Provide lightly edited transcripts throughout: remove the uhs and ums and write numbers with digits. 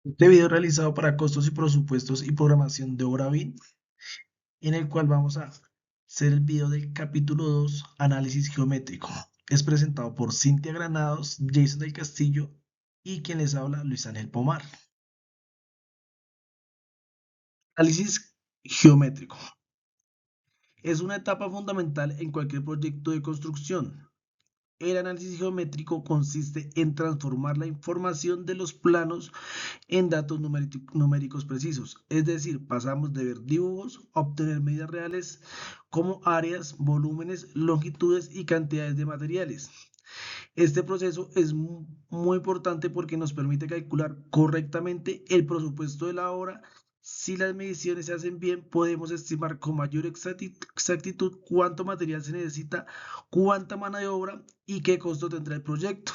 Este video es realizado para costos y presupuestos y programación de obra BIM, en el cual vamos a hacer el video del capítulo 2, análisis geométrico. Es presentado por Cintia Granados, Jason del Castillo y quien les habla, Luis Ángel Pomar. Análisis geométrico. Es una etapa fundamental en cualquier proyecto de construcción. El análisis geométrico consiste en transformar la información de los planos en datos numéricos precisos. Es decir, pasamos de ver dibujos a obtener medidas reales como áreas, volúmenes, longitudes y cantidades de materiales. Este proceso es muy importante porque nos permite calcular correctamente el presupuesto de la obra. Si las mediciones se hacen bien, podemos estimar con mayor exactitud cuánto material se necesita, cuánta mano de obra y qué costo tendrá el proyecto.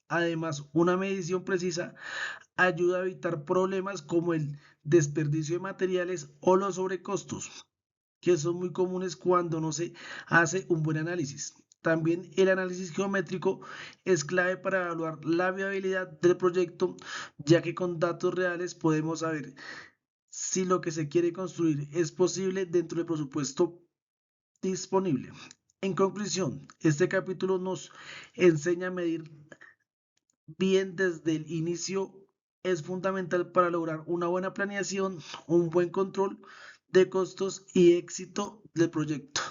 Además, una medición precisa ayuda a evitar problemas como el desperdicio de materiales o los sobrecostos, que son muy comunes cuando no se hace un buen análisis. También el análisis geométrico es clave para evaluar la viabilidad del proyecto, ya que con datos reales podemos saber si lo que se quiere construir es posible dentro del presupuesto disponible. En conclusión, este capítulo nos enseña a medir bien desde el inicio. Es fundamental para lograr una buena planeación, un buen control de costos y éxito del proyecto.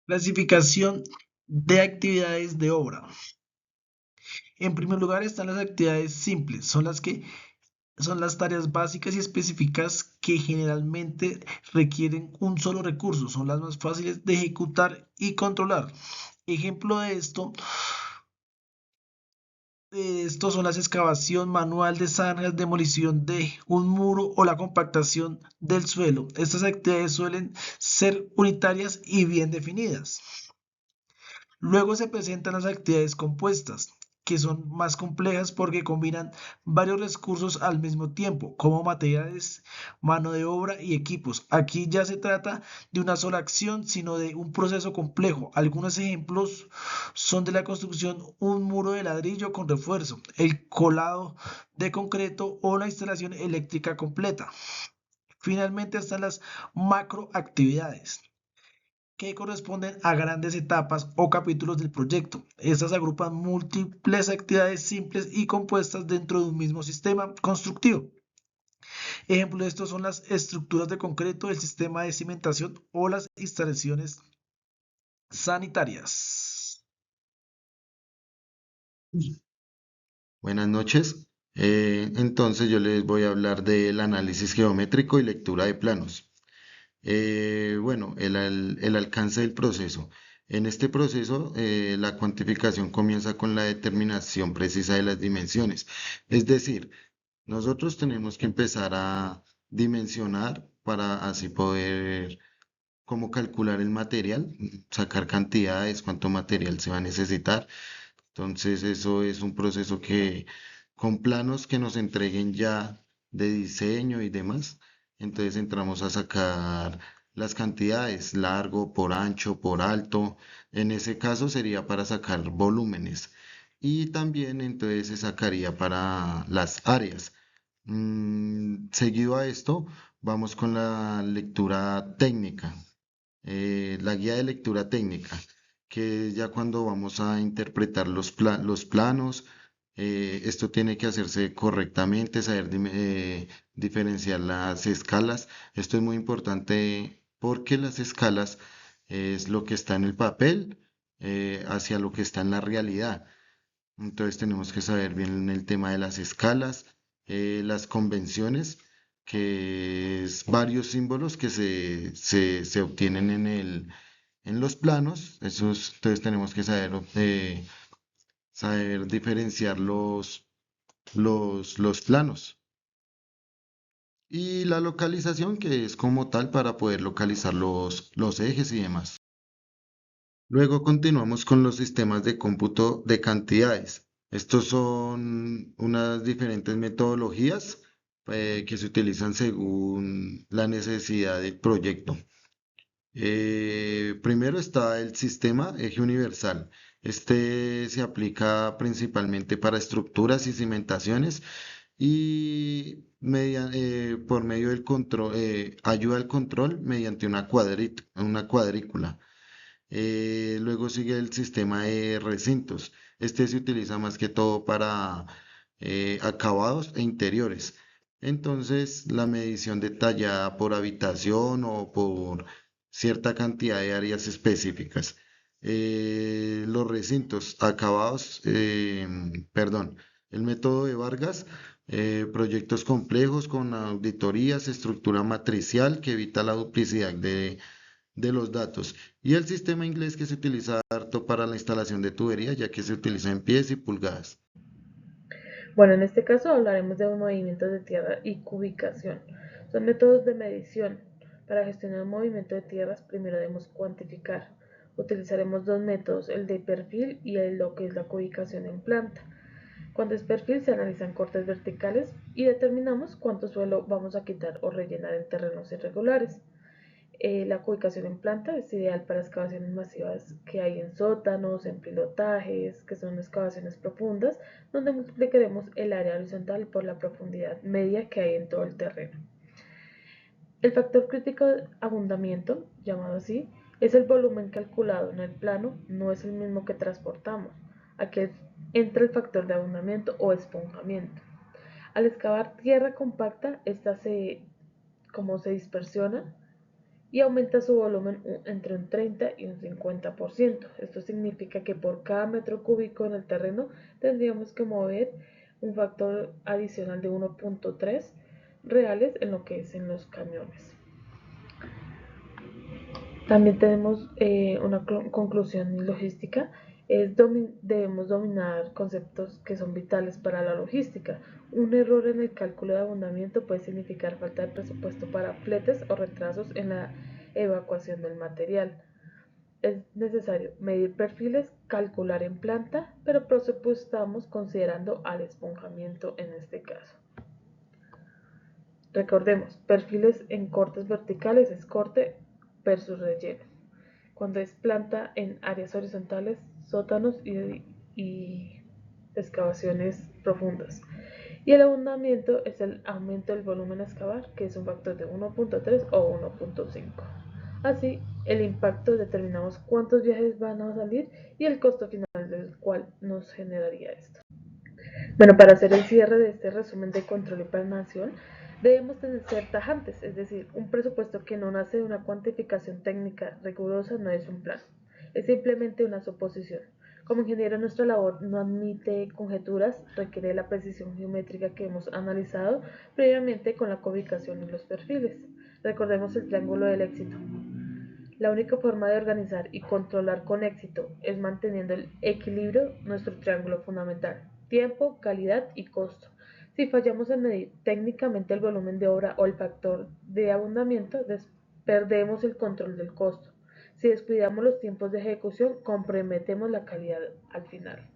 Clasificación de actividades de obra. En primer lugar están las actividades simples, son las tareas básicas y específicas que generalmente requieren un solo recurso, son las más fáciles de ejecutar y controlar. Ejemplo de esto son la excavación manual de zanjas, demolición de un muro o la compactación del suelo. Estas actividades suelen ser unitarias y bien definidas. Luego se presentan las actividades compuestas, que son más complejas porque combinan varios recursos al mismo tiempo, como materiales, mano de obra y equipos. Aquí ya se trata de una sola acción, sino de un proceso complejo. Algunos ejemplos son de la construcción, un muro de ladrillo con refuerzo, el colado de concreto o la instalación eléctrica completa. Finalmente están las macroactividades que corresponden a grandes etapas o capítulos del proyecto. Estas agrupan múltiples actividades simples y compuestas dentro de un mismo sistema constructivo. Ejemplo de esto son las estructuras de concreto, el sistema de cimentación o las instalaciones sanitarias. Buenas noches. Entonces yo les voy a hablar del análisis geométrico y lectura de planos. Bueno, el alcance del proceso. En este proceso, la cuantificación comienza con la determinación precisa de las dimensiones. Es decir, nosotros tenemos que empezar a dimensionar para así poder como calcular el material, sacar cantidades, cuánto material se va a necesitar. Entonces, eso es un proceso que con planos que nos entreguen ya de diseño y demás, entonces entramos a sacar las cantidades, largo, por ancho, por alto. En ese caso sería para sacar volúmenes. Y también entonces se sacaría para las áreas. Seguido a esto, vamos con la lectura técnica, la guía de lectura técnica, que es ya cuando vamos a interpretar los planos. Esto tiene que hacerse correctamente, saber diferenciar las escalas. Esto es muy importante porque las escalas es lo que está en el papel, hacia lo que está en la realidad. Entonces tenemos que saber bien el tema de las escalas, las convenciones, que es varios símbolos que se obtienen en los planos. Entonces tenemos que saber diferenciar los planos. Y la localización, que es como tal para poder localizar los ejes y demás. Luego continuamos con los sistemas de cómputo de cantidades. Estos son unas diferentes metodologías que se utilizan según la necesidad del proyecto. Primero está el sistema eje universal. Este se aplica principalmente para estructuras y cimentaciones y por medio del control, ayuda al control mediante una cuadrícula. Luego sigue el sistema de recintos. Este se utiliza más que todo para acabados e interiores. Entonces, la medición detallada por habitación o por cierta cantidad de áreas específicas. Los recintos acabados, perdón, el método de Vargas, proyectos complejos con auditorías, estructura matricial que evita la duplicidad de los datos. Y el sistema inglés que se utiliza harto para la instalación de tuberías, ya que se utiliza en pies y pulgadas. Bueno, en este caso hablaremos de movimientos de tierra y cubicación. Son métodos de medición. Para gestionar el movimiento de tierras, primero debemos cuantificar. Utilizaremos dos métodos, el de perfil y lo que es la cubicación en planta. Cuando es perfil se analizan cortes verticales y determinamos cuánto suelo vamos a quitar o rellenar en terrenos irregulares. La ubicación en planta es ideal para excavaciones masivas que hay en sótanos, en pilotajes, que son excavaciones profundas, donde multiplicaremos el área horizontal por la profundidad media que hay en todo el terreno. El factor crítico de abundamiento, llamado así, es el volumen calculado en el plano, no es el mismo que transportamos. Aquí entra el factor de abundamiento o esponjamiento. Al excavar tierra compacta, esta como se dispersiona, y aumenta su volumen entre un 30 y un 50%. Esto significa que por cada metro cúbico en el terreno tendríamos que mover un factor adicional de 1.3 reales en lo que es en los camiones. También tenemos una conclusión logística, debemos dominar conceptos que son vitales para la logística. Un error en el cálculo de abundamiento puede significar falta de presupuesto para fletes o retrasos en la evacuación del material. Es necesario medir perfiles, calcular en planta, pero presupuestamos considerando al esponjamiento en este caso. Recordemos, perfiles en cortes verticales es corte versus relleno. Cuando es planta en áreas horizontales, sótanos y excavaciones profundas. Y el abundamiento es el aumento del volumen a excavar, que es un factor de 1.3 o 1.5. Así, el impacto determinamos cuántos viajes van a salir y el costo final del cual nos generaría esto. Bueno, para hacer el cierre de este resumen de control y planeación, debemos ser tajantes, es decir, un presupuesto que no nace de una cuantificación técnica rigurosa no es un plan, es simplemente una suposición. Como ingeniero, nuestra labor no admite conjeturas, requiere la precisión geométrica que hemos analizado previamente con la ubicación y los perfiles. Recordemos el triángulo del éxito. La única forma de organizar y controlar con éxito es manteniendo el equilibrio, nuestro triángulo fundamental, tiempo, calidad y costo. Si fallamos en medir técnicamente el volumen de obra o el factor de abundamiento, perdemos el control del costo. Si descuidamos los tiempos de ejecución, comprometemos la calidad al final.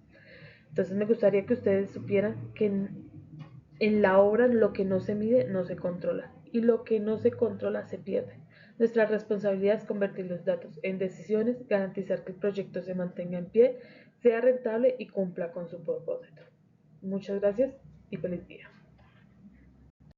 Entonces me gustaría que ustedes supieran que en la obra lo que no se mide no se controla y lo que no se controla se pierde. Nuestra responsabilidad es convertir los datos en decisiones, garantizar que el proyecto se mantenga en pie, sea rentable y cumpla con su propósito. Muchas gracias y feliz día.